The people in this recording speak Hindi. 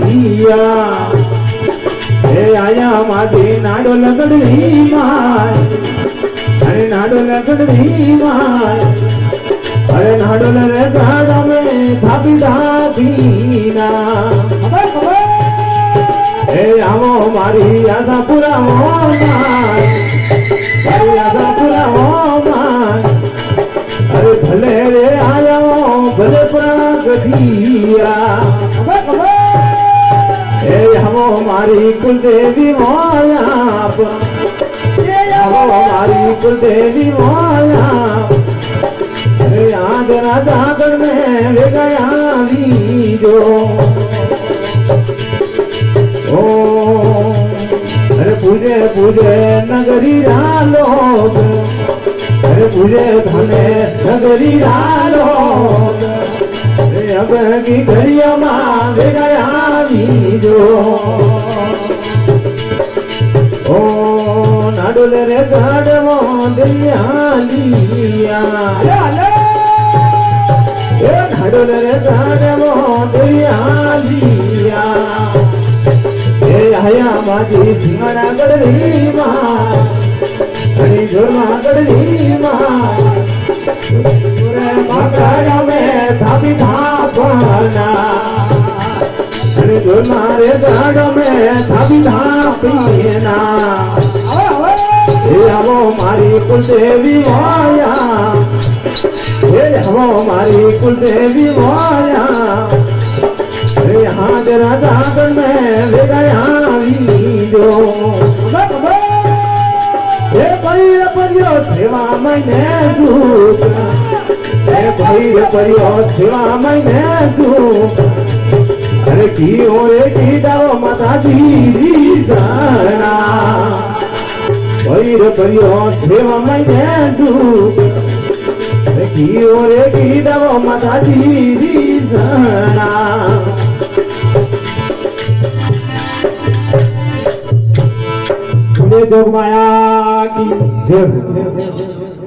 लिया हे आया मादी नाडो लगड़ी माय अरे नाडो लगड़ी माय अरे नाडो रे गाड़ा में धापी धापीना हे आवो मारी आशा पूरा हो माय मारी आशा पूरा हो माय अरे भले रे आया भले प्रगतिया हे हमो मारी कुलदेवी माया हमो मारी कुलदेवी माया अरे आज राजागढ़ में ले गया वीजो ओ अरे पूजे पूजे नगरी लोग अरे पूजे धने नगरी लोग अरे अब की घड़िया माँ ले गया वीजो ओ नाडोले रे गाड़ो दिया लिया नाडोले रे गाड़ो दिया लिया हे आया माजी सिंगड़ा गड़ली माँ हरी झोरमा गड़ली माँ मकड़ा में धापी धापना हरी झोरमा रे गाड़ो में धापी धापीना हे आवो मारी कुलदेवी माया हे आवो मारी कुलदेवी माया अरे हाथ राजागढ़ में ले गया वीजो हे भैर परियो सेवा मैंने दूत हे भैर परियो सेवा मैंने दूत अरे की ओरे की दाओ माता जी सना भैर परियो सेवा मैंने दूत अरे की ओरे की दाओ माता जी सना जोग माया की जय।